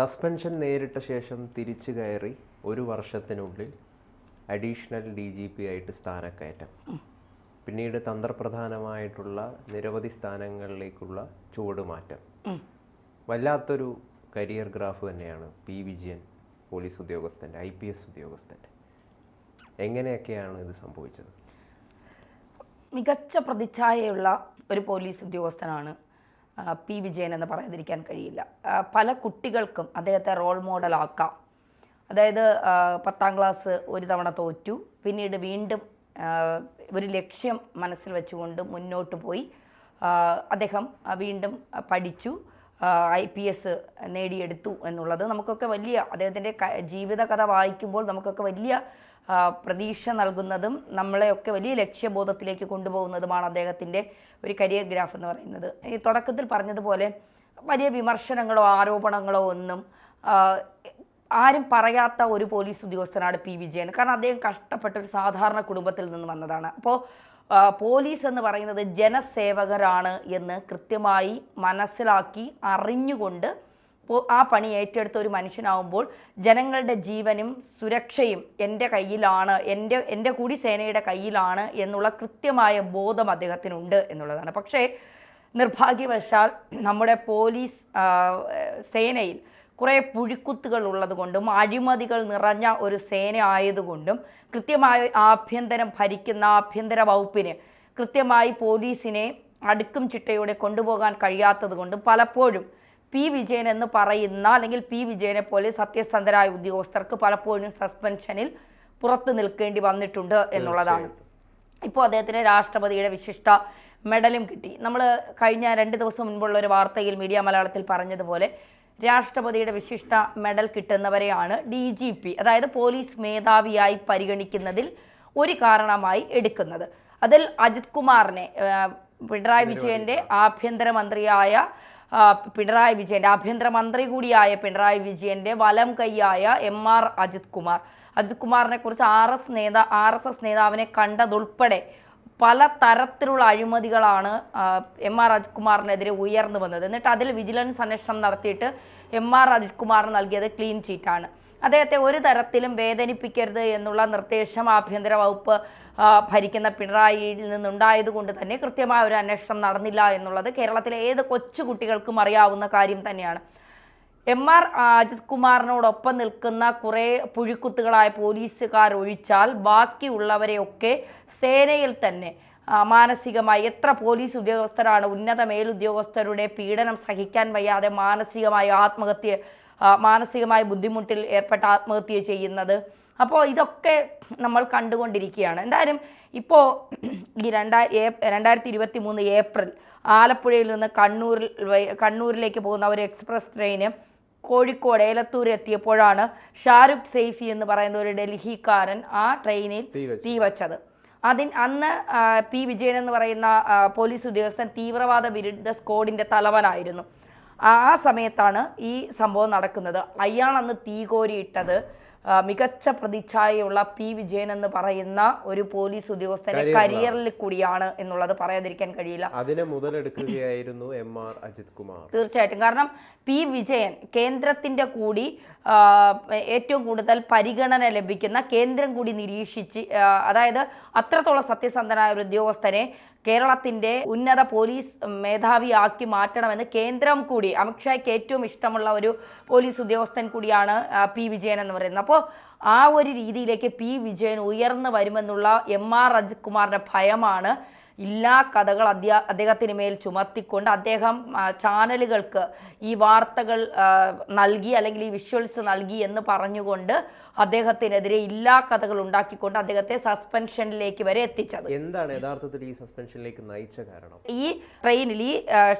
Suspension നേരിട്ട ശേഷം തിരിച്ചു കയറി ഒരു വർഷത്തിനുള്ളിൽ അഡീഷണൽ DGP ആയിട്ട് സ്ഥാനക്കയറ്റം, പിന്നീട് തന്ത്രപ്രധാനമായിട്ടുള്ള നിരവധി സ്ഥാനങ്ങളിലേക്കുള്ള ചുവടുമാറ്റം. വല്ലാത്തൊരു കരിയർ ഗ്രാഫ് തന്നെയാണ് വിജയൻ പോലീസ് ഉദ്യോഗസ്ഥൻ്റെ, IPS ഉദ്യോഗസ്ഥൻ്റെ. എങ്ങനെയൊക്കെയാണ് ഇത് സംഭവിച്ചത്? മികച്ച പ്രതിച്ഛായയുള്ള ഒരു പോലീസ് ഉദ്യോഗസ്ഥനാണ് വിജയൻ എന്ന് പറയാതിരിക്കാൻ കഴിയില്ല. പല കുട്ടികൾക്കും അദ്ദേഹത്തെ റോൾ മോഡലാക്കാം. അതായത് 10ാം ക്ലാസ് ഒരു തവണ തോറ്റു, പിന്നീട് വീണ്ടും ഒരു ലക്ഷ്യം മനസ്സിൽ വെച്ചുകൊണ്ട് മുന്നോട്ട് പോയി അദ്ദേഹം വീണ്ടും പഠിച്ചു, IPS നേടിയെടുത്തു എന്നുള്ളത് നമുക്കൊക്കെ വലിയ, അദ്ദേഹത്തിൻ്റെ ജീവിതകഥ വായിക്കുമ്പോൾ നമുക്കൊക്കെ വലിയ പ്രതീക്ഷ നൽകുന്നതും നമ്മളെയൊക്കെ വലിയ ലക്ഷ്യബോധത്തിലേക്ക് കൊണ്ടുപോകുന്നതുമാണ് അദ്ദേഹത്തിൻ്റെ ഒരു കരിയർ ഗ്രാഫ് എന്ന് പറയുന്നത്. ഈ തുടക്കത്തിൽ പറഞ്ഞതുപോലെ വലിയ വിമർശനങ്ങളോ ആരോപണങ്ങളോ ഒന്നും ആരും പറയാത്ത ഒരു പോലീസ് ഉദ്യോഗസ്ഥനാണ് വിജയൻ. കാരണം അദ്ദേഹം കഷ്ടപ്പെട്ട ഒരു സാധാരണ കുടുംബത്തിൽ നിന്ന് വന്നതാണ്. അപ്പോൾ പോലീസ് എന്ന് പറയുന്നത് ജനസേവകരാണ് എന്ന് കൃത്യമായി മനസ്സിലാക്കി അറിഞ്ഞുകൊണ്ട് ആ പണി ഏറ്റെടുത്ത ഒരു മനുഷ്യനാവുമ്പോൾ ജനങ്ങളുടെ ജീവനും സുരക്ഷയും എൻ്റെ കയ്യിലാണ്, എൻ്റെ കൂടി സേനയുടെ കയ്യിലാണ് എന്നുള്ള കൃത്യമായ ബോധം അദ്ദേഹത്തിനുണ്ട് എന്നുള്ളതാണ്. പക്ഷേ നിർഭാഗ്യവശാൽ നമ്മുടെ പോലീസ് സേനയിൽ കുറേ പുഴിക്കുത്തുകൾ ഉള്ളതുകൊണ്ടും അഴിമതികൾ നിറഞ്ഞ ഒരു സേന ആയതുകൊണ്ടും കൃത്യമായി ആഭ്യന്തരം ഭരിക്കുന്ന ആഭ്യന്തര വകുപ്പിന് കൃത്യമായി പോലീസിനെ അടുക്കും ചിട്ടയോടെ കൊണ്ടുപോകാൻ കഴിയാത്തത് കൊണ്ടും പലപ്പോഴും വിജയൻ എന്ന് പറയുന്ന അല്ലെങ്കിൽ വിജയനെ പോലെ സത്യസന്ധരായ ഉദ്യോഗസ്ഥർക്ക് പലപ്പോഴും സസ്പെൻഷനിൽ പുറത്തു നിൽക്കേണ്ടി വന്നിട്ടുണ്ട് എന്നുള്ളതാണ്. ഇപ്പോൾ അദ്ദേഹത്തിന് രാഷ്ട്രപതിയുടെ വിശിഷ്ട മെഡലും കിട്ടി. നമ്മൾ കഴിഞ്ഞ 2 ദിവസം മുൻപുള്ള ഒരു വാർത്തയിൽ മീഡിയ മലയാളത്തിൽ പറഞ്ഞതുപോലെ രാഷ്ട്രപതിയുടെ വിശിഷ്ട മെഡൽ കിട്ടുന്നവരെയാണ് DGP, അതായത് പോലീസ് മേധാവിയായി പരിഗണിക്കുന്നതിൽ ഒരു കാരണമായി എടുക്കുന്നത്. അതിൽ അജിത് കുമാറിനെ, പിണറായി വിജയൻ്റെ ആഭ്യന്തരമന്ത്രിയായ ആഭ്യന്തരമന്ത്രി കൂടിയായ പിണറായി വിജയൻ്റെ വലം കൈയായ MR അജിത് കുമാറിനെ കുറിച്ച് RSS നേതാവിനെ കണ്ടതുൾപ്പെടെ പല തരത്തിലുള്ള അഴിമതികളാണ് MR അജിത് കുമാറിനെതിരെ ഉയർന്നു വന്നത്. എന്നിട്ട് അതിൽ വിജിലൻസ് അന്വേഷണം നടത്തിയിട്ട് MR അജിത് കുമാറിന് നൽകിയത് ക്ലീൻ ചീറ്റാണ്. അദ്ദേഹത്തെ ഒരു തരത്തിലും വേദനിപ്പിക്കരുത് എന്നുള്ള നിർദ്ദേശം ആഭ്യന്തര വകുപ്പ് ഭരിക്കുന്ന പിണറായിയിൽ നിന്നുണ്ടായതുകൊണ്ട് തന്നെ കൃത്യമായ ഒരു അന്വേഷണം നടന്നില്ല എന്നുള്ളത് കേരളത്തിലെ ഏത് കൊച്ചു കുട്ടികൾക്കും അറിയാവുന്ന കാര്യം തന്നെയാണ്. MR അജിത് കുമാറിനോടൊപ്പം നിൽക്കുന്ന കുറേ പുഴിക്കുത്തുകളായ പോലീസുകാർ ഒഴിച്ചാൽ ബാക്കിയുള്ളവരെയൊക്കെ സേനയിൽ തന്നെ മാനസികമായി എത്ര പോലീസ് ഉദ്യോഗസ്ഥരാണ് ഉന്നത മേലുദ്യോഗസ്ഥരുടെ പീഡനം സഹിക്കാൻ വയ്യാതെ മാനസികമായ ബുദ്ധിമുട്ടിൽ ഏർപ്പെട്ട ആത്മഹത്യ ചെയ്യുന്നത്. അപ്പോൾ ഇതൊക്കെ നമ്മൾ കണ്ടുകൊണ്ടിരിക്കുകയാണ്. എന്തായാലും ഇപ്പോൾ ഈ 2023 ഏപ്രിൽ ആലപ്പുഴയിൽ നിന്ന് കണ്ണൂരിലേക്ക് പോകുന്ന ഒരു എക്സ്പ്രസ് ട്രെയിന് കോഴിക്കോട് ഏലത്തൂർ എത്തിയപ്പോഴാണ് ഷാരൂഖ് സൈഫി എന്ന് പറയുന്ന ഒരു ഡൽഹിക്കാരൻ ആ ട്രെയിനിൽ തീവച്ചത്. അന്ന് വിജയൻ എന്ന് പറയുന്ന പോലീസ് ഉദ്യോഗസ്ഥൻ തീവ്രവാദ വിരുദ്ധ സ്ക്വാഡിൻ്റെ തലവനായിരുന്നു. ആ സമയത്താണ് ഈ സംഭവം നടക്കുന്നത്. അയാൾ അന്ന് തീകോരിയിട്ടത് മികച്ച പ്രതിച്ഛായയുള്ള വിജയൻ എന്ന് പറയുന്ന ഒരു പോലീസ് ഉദ്യോഗസ്ഥന്റെ കരിയറിൽ കൂടിയാണ് എന്നുള്ളത് പറയാതിരിക്കാൻ കഴിയില്ല. അതിനെ മുതലെടുക്കുകയായിരുന്നു MR അജിത് കുമാർ. തീർച്ചയായിട്ടും. കാരണം വിജയൻ കേന്ദ്രത്തിന്റെ കൂടി ഏറ്റവും കൂടുതൽ പരിഗണന ലഭിക്കുന്ന, കേന്ദ്രം കൂടി നിരീക്ഷിച്ച്, അതായത് അത്രത്തോളം സത്യസന്ധനായ ഒരു ഉദ്യോഗസ്ഥനെ കേരളത്തിൻ്റെ ഉന്നത പോലീസ് മേധാവിയാക്കി മാറ്റണമെന്ന് കേന്ദ്രം കൂടി, അമിത്ഷായ്ക്ക് ഏറ്റവും ഇഷ്ടമുള്ള ഒരു പോലീസ് ഉദ്യോഗസ്ഥൻ കൂടിയാണ് വിജയൻ എന്ന് പറയുന്നത്. അപ്പോൾ ആ ഒരു രീതിയിലേക്ക് വിജയൻ ഉയർന്നു വരുമെന്നുള്ള MR അജിത് കുമാറിൻ്റെ ഭയമാണ് എല്ലാ കഥകൾ അദ്ദേഹത്തിന് മേൽ ചുമത്തിക്കൊണ്ട് അദ്ദേഹം ചാനലുകൾക്ക് ഈ വാർത്തകൾ നൽകി അല്ലെങ്കിൽ ഈ വിഷ്വൽസ് നൽകി എന്ന് പറഞ്ഞുകൊണ്ട് അദ്ദേഹത്തിനെതിരെ എല്ലാ കഥകൾ ഉണ്ടാക്കിക്കൊണ്ട് അദ്ദേഹത്തെ സസ്പെൻഷനിലേക്ക് വരെ എത്തിച്ചത്. എന്താണ് യഥാർത്ഥത്തിൽ ഈ സസ്പെൻഷനിലേക്ക് നയിച്ച കാരണം? ഈ ട്രെയിനിൽ ഈ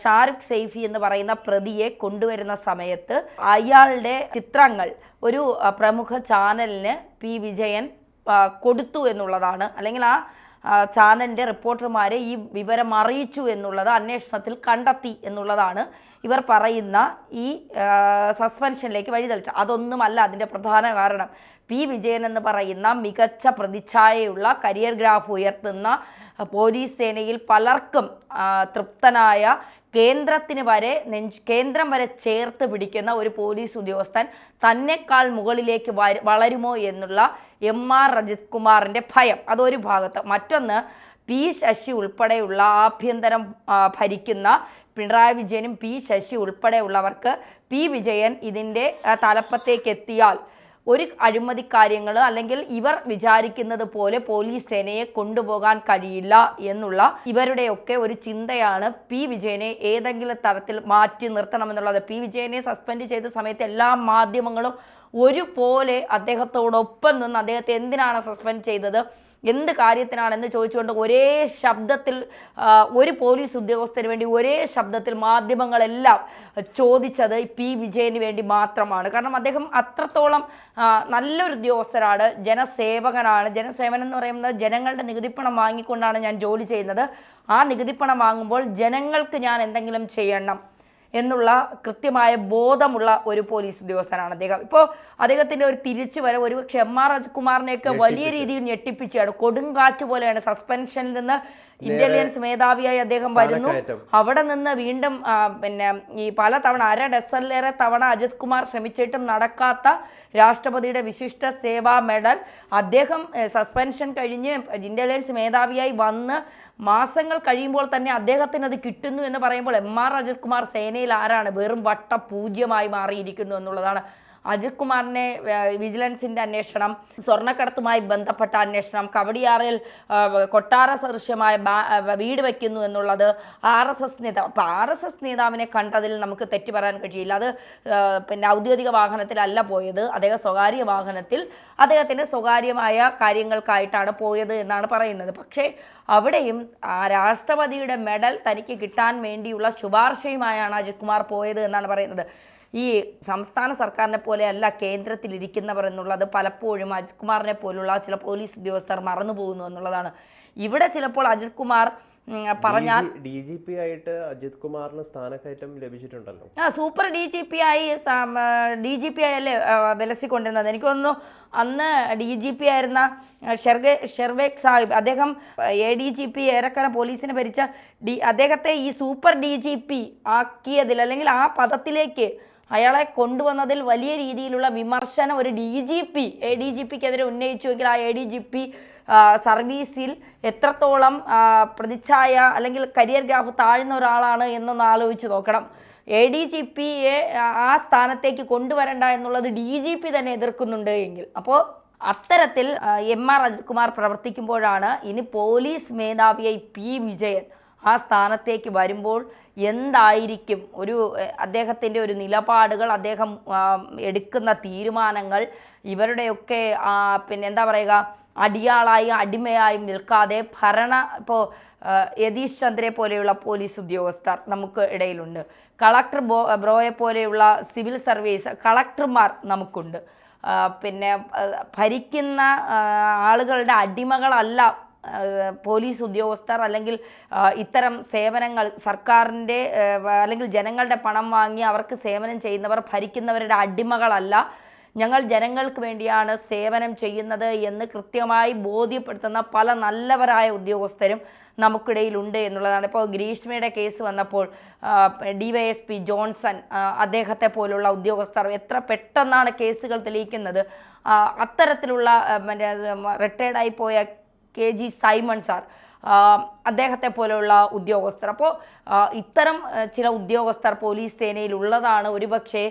ഷാരൂഖ് സൈഫി എന്ന് പറയുന്ന പ്രതിയെ കൊണ്ടുവരുന്ന സമയത്ത് അയാളുടെ ചിത്രങ്ങൾ ഒരു പ്രമുഖ ചാനലിന് വിജയൻ കൊടുത്തു എന്നുള്ളതാണ്, അല്ലെങ്കിൽ ആ ചാനലിൻ്റെ റിപ്പോർട്ടർമാരെ ഈ വിവരം അറിയിച്ചു എന്നുള്ളത് അന്വേഷണത്തിൽ കണ്ടെത്തി എന്നുള്ളതാണ് ഇവർ പറയുന്ന ഈ സസ്പെൻഷനിലേക്ക് വഴിതെളിച്ചത്. അതൊന്നുമല്ല അതിൻ്റെ പ്രധാന കാരണം. പി വിജയൻ എന്ന് പറയുന്ന മികച്ച പ്രതിച്ഛായയുള്ള കരിയർ ഗ്രാഫ് ഉയർത്തുന്ന പോലീസ് സേനയിൽ പലർക്കും തൃപ്തനായ കേന്ദ്രം വരെ ചേർത്ത് പിടിക്കുന്ന ഒരു പോലീസ് ഉദ്യോഗസ്ഥൻ തന്നെക്കാൾ മുകളിലേക്ക് വളരുമോ എന്നുള്ള എം.ആർ. അജിത് കുമാറിൻ്റെ ഭയം, അതൊരു ഭാഗത്ത്. മറ്റൊന്ന്, പി ശശി ഉൾപ്പെടെയുള്ള ആഭ്യന്തരം ഭരിക്കുന്ന പിണറായി വിജയനും പി ശശി ഉൾപ്പെടെയുള്ളവർക്ക് പി വിജയൻ ഇതിൻ്റെ തലപ്പത്തേക്ക് എത്തിയാൽ ഒരു അഴിമതി കാര്യങ്ങൾ അല്ലെങ്കിൽ ഇവർ വിചാരിക്കുന്നത് പോലെ പോലീസ് സേനയെ കൊണ്ടുപോകാൻ കഴിയില്ല എന്നുള്ള ഇവരുടെയൊക്കെ ഒരു ചിന്തയാണ് പി വിജയനെ ഏതെങ്കിലും തരത്തിൽ മാറ്റി നിർത്തണമെന്നുള്ളത്. പി വിജയനെ സസ്പെൻഡ് ചെയ്ത സമയത്ത് എല്ലാ മാധ്യമങ്ങളും ഒരുപോലെ അദ്ദേഹത്തോടൊപ്പം നിന്ന് അദ്ദേഹത്തെ എന്തിനാണ് സസ്പെൻഡ് ചെയ്തത്, എന്ത് കാര്യത്തിനാണെന്ന് ചോദിച്ചുകൊണ്ട് ഒരേ ശബ്ദത്തിൽ ഒരു പോലീസ് ഉദ്യോഗസ്ഥന് വേണ്ടി ഒരേ ശബ്ദത്തിൽ മാധ്യമങ്ങളെല്ലാം ചോദിച്ചത് പി വിജയന് വേണ്ടി മാത്രമാണ്. കാരണം അദ്ദേഹം അത്രത്തോളം നല്ലൊരു ഉദ്യോഗസ്ഥരാണ്, ജനസേവകനാണ്. ജനസേവനം എന്ന് പറയുന്നത് ജനങ്ങളുടെ നികുതിപ്പണം വാങ്ങിക്കൊണ്ടാണ് ഞാൻ ജോലി ചെയ്യുന്നത്. ആ നികുതിപ്പണം വാങ്ങുമ്പോൾ ജനങ്ങൾക്ക് ഞാൻ എന്തെങ്കിലും ചെയ്യണം എന്നുള്ള കൃത്യമായ ബോധമുള്ള ഒരു പോലീസ് ഉദ്യോഗസ്ഥനാണ് അദ്ദേഹം. ഇപ്പോൾ അദ്ദേഹത്തിൻ്റെ ഒരു തിരിച്ചു വരവ് ഒരുപക്ഷെ എം.ആർ. അജിത്കുമാറിനെയൊക്കെ വലിയ രീതിയിൽ ഞെട്ടിപ്പിച്ചാണ്. കൊടുങ്കാറ്റ് പോലെയാണ്. സസ്പെൻഷനിൽ നിന്ന് ഇന്റലിജൻസ് മേധാവിയായി അദ്ദേഹം വരുന്നു. അവിടെ നിന്ന് വീണ്ടും ഈ പലതവണ 1/2 ഡസനിലേറെ തവണ അജിത് കുമാർ ശ്രമിച്ചിട്ടും നടക്കാത്ത രാഷ്ട്രപതിയുടെ വിശിഷ്ട സേവാ മെഡൽ അദ്ദേഹം സസ്പെൻഷൻ കഴിഞ്ഞ് ഇന്റലിജൻസ് മേധാവിയായി വന്ന് മാസങ്ങൾ കഴിയുമ്പോൾ തന്നെ അദ്ദേഹത്തിന് അത് കിട്ടുന്നു എന്ന് പറയുമ്പോൾ എം.ആർ. അജിത് കുമാർ സേനയിൽ ആരാണ്? വെറും പൂജ്യമായി മാറിയിരിക്കുന്നു എന്നുള്ളതാണ്. അജിത് കുമാറിനെ വിജിലൻസിൻ്റെ അന്വേഷണം, സ്വർണ്ണക്കടത്തുമായി ബന്ധപ്പെട്ട അന്വേഷണം, കവടിയാറിൽ കൊട്ടാര സദൃശ്യമായ വീട് വയ്ക്കുന്നു എന്നുള്ളത് RSS നേതാവ്. അപ്പോൾ RSS നേതാവിനെ കണ്ടതിൽ നമുക്ക് തെറ്റ് പറയാൻ കഴിയില്ല. അത് ഔദ്യോഗിക വാഹനത്തിലല്ല പോയത്, അദ്ദേഹം സ്വകാര്യ വാഹനത്തിൽ അദ്ദേഹത്തിൻ്റെ സ്വകാര്യമായ കാര്യങ്ങൾക്കായിട്ടാണ് പോയത് എന്നാണ് പറയുന്നത്. പക്ഷേ അവിടെയും രാഷ്ട്രപതിയുടെ മെഡൽ തനിക്ക് കിട്ടാൻ വേണ്ടിയുള്ള ശുപാർശയുമായാണ് അജിത് കുമാർ പോയത് എന്നാണ് പറയുന്നത്. ഈ സംസ്ഥാന സർക്കാരിനെ പോലെയല്ല കേന്ദ്രത്തിലിരിക്കുന്നവർ എന്നുള്ളത് പലപ്പോഴും അജിത് കുമാറിനെ പോലുള്ള ചില പോലീസ് ഉദ്യോഗസ്ഥർ മറന്നു പോകുന്നു എന്നുള്ളതാണ്. ഇവിടെ ചിലപ്പോൾ അജിത് കുമാർ പറഞ്ഞാൽ DGP ആയിട്ട് അജിത് കുമാറിന് സ്ഥാനക്കയറ്റം ലഭിച്ചിട്ടുണ്ടല്ലോ. സൂപ്പർ DGP ആയി അല്ലേ വിലസിക്കൊണ്ടിരുന്നത്. എനിക്ക് തോന്നുന്നു അന്ന് DGP ആയിരുന്ന ഷെർവേക് സാഹിബ്, അദ്ദേഹം ADGP ഏറെക്കാലം പോലീസിനെ ഭരിച്ച അദ്ദേഹത്തെ ഈ സൂപ്പർ DGP ആക്കിയതിൽ അല്ലെങ്കിൽ ആ പദത്തിലേക്ക് അയാളെ കൊണ്ടുവന്നതിൽ വലിയ രീതിയിലുള്ള വിമർശനം ഒരു ADGPക്കെതിരെ ഉന്നയിച്ചുവെങ്കിൽ ആ ADGP സർവീസിൽ എത്രത്തോളം പ്രതിച്ഛായ അല്ലെങ്കിൽ കരിയർ ഗ്രാഫ് താഴ്ന്ന ഒരാളാണ് എന്നൊന്ന് ആലോചിച്ച് നോക്കണം. ADGPയെ ആ സ്ഥാനത്തേക്ക് കൊണ്ടുവരണ്ട എന്നുള്ളത് DGP തന്നെ എതിർക്കുന്നുണ്ട് എങ്കിൽ, അപ്പോൾ അത്തരത്തിൽ എം.ആർ. അജിത് കുമാർ പ്രവർത്തിക്കുമ്പോഴാണ് ഇനി പോലീസ് മേധാവിയായി പി വിജയൻ ആ സ്ഥാനത്തേക്ക് വരുമ്പോൾ എന്തായിരിക്കും അദ്ദേഹത്തിൻ്റെ ഒരു നിലപാടുകൾ, അദ്ദേഹം എടുക്കുന്ന തീരുമാനങ്ങൾ, ഇവരുടെയൊക്കെ എന്താ പറയുക, അടിയാളായും അടിമയായും നിൽക്കാതെ ഇപ്പോൾ യതീഷ് ചന്ദ്രയെ പോലെയുള്ള പോലീസ് ഉദ്യോഗസ്ഥർ നമുക്ക് ഇടയിലുണ്ട്. കളക്ടർ ബ്രോയെ പോലെയുള്ള സിവിൽ സർവീസ് കളക്ടർമാർ നമുക്കുണ്ട്. ഭരിക്കുന്ന ആളുകളുടെ അടിമകളല്ല പോലീസ് ഉദ്യോഗസ്ഥർ, അല്ലെങ്കിൽ ഇത്തരം സേവനങ്ങൾ സർക്കാരിൻ്റെ അല്ലെങ്കിൽ ജനങ്ങളുടെ പണം വാങ്ങി അവർക്ക് സേവനം ചെയ്യുന്നവർ ഭരിക്കുന്നവരുടെ അടിമകളല്ല. ഞങ്ങൾ ജനങ്ങൾക്ക് വേണ്ടിയാണ് സേവനം ചെയ്യുന്നത് എന്ന് കൃത്യമായി ബോധ്യപ്പെടുത്തുന്ന പല നല്ലവരായ ഉദ്യോഗസ്ഥരും നമുക്കിടയിലുണ്ട് എന്നുള്ളതാണ്. ഇപ്പോൾ ഗ്രീഷ്മയുടെ കേസ് വന്നപ്പോൾ DYSP ജോൺസൺ, അദ്ദേഹത്തെ പോലുള്ള ഉദ്യോഗസ്ഥർ എത്ര പെട്ടെന്നാണ് കേസുകൾ തെളിയിക്കുന്നത്. അത്തരത്തിലുള്ള റിട്ടയർഡായി പോയ KG സൈമൺ സാർ, അദ്ദേഹത്തെ പോലെയുള്ള ഉദ്യോഗസ്ഥർ. അപ്പോൾ ഇത്തരം ചില ഉദ്യോഗസ്ഥർ പോലീസ് സേനയിൽ ഉള്ളതാണ് ഒരുപക്ഷെ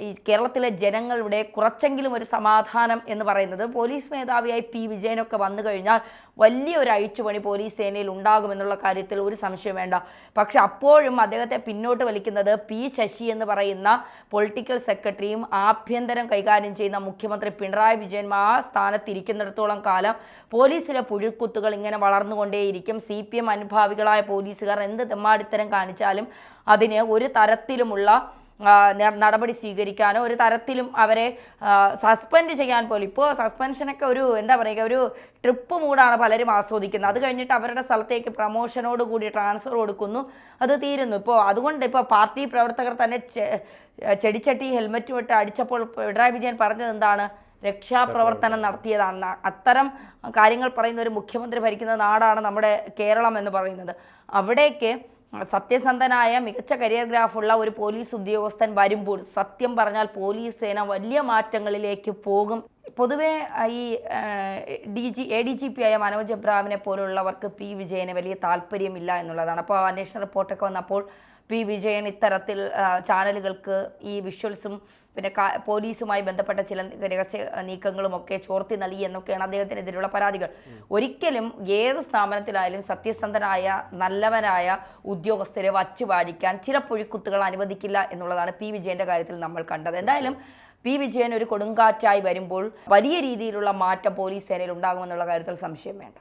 ഈ കേരളത്തിലെ ജനങ്ങളുടെ കുറച്ചെങ്കിലും ഒരു സമാധാനം എന്ന് പറയുന്നത്. പോലീസ് മേധാവിയായി പി വിജയനൊക്കെ വന്നു കഴിഞ്ഞാൽ വലിയൊരു അഴിച്ചുപണി പോലീസ് സേനയിൽ ഉണ്ടാകുമെന്നുള്ള കാര്യത്തിൽ ഒരു സംശയം വേണ്ട. പക്ഷെ അപ്പോഴും അദ്ദേഹത്തെ പിന്നോട്ട് വലിക്കുന്നത് പി ശശി എന്ന് പറയുന്ന പൊളിറ്റിക്കൽ സെക്രട്ടറിയും ആഭ്യന്തരം കൈകാര്യം ചെയ്യുന്ന മുഖ്യമന്ത്രി പിണറായി വിജയൻ ആ സ്ഥാനത്തിരിക്കുന്നിടത്തോളം കാലം പോലീസിലെ പുഴുക്കുത്തുകൾ ഇങ്ങനെ വളർന്നുകൊണ്ടേയിരിക്കും. CPM അനുഭാവികളായ പോലീസുകാർ എന്ത് തെമ്മാടിത്തരം കാണിച്ചാലും അതിന് ഒരു തരത്തിലുമുള്ള നടപടി സ്വീകരിക്കാനോ ഒരു തരത്തിലും അവരെ സസ്പെൻഡ് ചെയ്യാൻ പോലും. ഇപ്പോൾ സസ്പെൻഷനൊക്കെ ഒരു എന്താ പറയുക, ഒരു ട്രിപ്പ് മൂടാണ് പലരും ആസ്വദിക്കുന്നത്. അത് കഴിഞ്ഞിട്ട് അവരുടെ സ്ഥലത്തേക്ക് പ്രമോഷനോട് കൂടി ട്രാൻസ്ഫർ കൊടുക്കുന്നു, അത് തീരുന്നു. ഇപ്പോൾ അതുകൊണ്ട് ഇപ്പോൾ പാർട്ടി പ്രവർത്തകർ തന്നെ ചെടിച്ചട്ടി ഹെൽമെറ്റ് വിട്ട് അടിച്ചപ്പോൾ പിണറായി വിജയൻ പറഞ്ഞത് എന്താണ്? രക്ഷാപ്രവർത്തനം നടത്തിയതാണ്. അത്തരം കാര്യങ്ങൾ പറയുന്ന ഒരു മുഖ്യമന്ത്രി ഭരിക്കുന്ന നാടാണ് നമ്മുടെ കേരളം എന്ന് പറയുന്നത്. അവിടേക്ക് സത്യസന്ധനായ മികച്ച കരിയർ ഗ്രാഫുള്ള ഒരു പോലീസ് ഉദ്യോഗസ്ഥൻ വരുമ്പോൾ സത്യം പറഞ്ഞാൽ പോലീസ് സേന വലിയ മാറ്റങ്ങളിലേക്ക് പോകും. പൊതുവേ ഈ ADGP ആയ മനോജ് എബ്രഹാമിനെ പോലുള്ളവർക്ക് പി വിജയന് വലിയ താല്പര്യമില്ല എന്നുള്ളതാണ്. അപ്പോൾ അന്വേഷണ റിപ്പോർട്ടൊക്കെ വന്നപ്പോൾ പി വിജയൻ ഇത്തരത്തിൽ ചാനലുകൾക്ക് ഈ വിഷ്വൽസും പിന്നെ പോലീസുമായി ബന്ധപ്പെട്ട ചില രഹസ്യ നീക്കങ്ങളുമൊക്കെ ചോർത്തി നൽകി എന്നൊക്കെയാണ് അദ്ദേഹത്തിനെതിരെയുള്ള പരാതികൾ. ഒരിക്കലും ഏത് സ്ഥാപനത്തിലായാലും സത്യസന്ധനായ നല്ലവനായ ഉദ്യോഗസ്ഥരെ വച്ചു വാഴിക്കാൻ ചില പുഴിക്കുത്തുകൾ അനുവദിക്കില്ല എന്നുള്ളതാണ് പി വിജയൻ്റെ കാര്യത്തിൽ നമ്മൾ കണ്ടത്. എന്തായാലും പി വിജയൻ ഒരു കൊടുങ്കാറ്റായി വരുമ്പോൾ വലിയ രീതിയിലുള്ള മാറ്റം പോലീസ് സേനയിൽ ഉണ്ടാകുമെന്നുള്ള കാര്യത്തിൽ സംശയം വേണ്ട.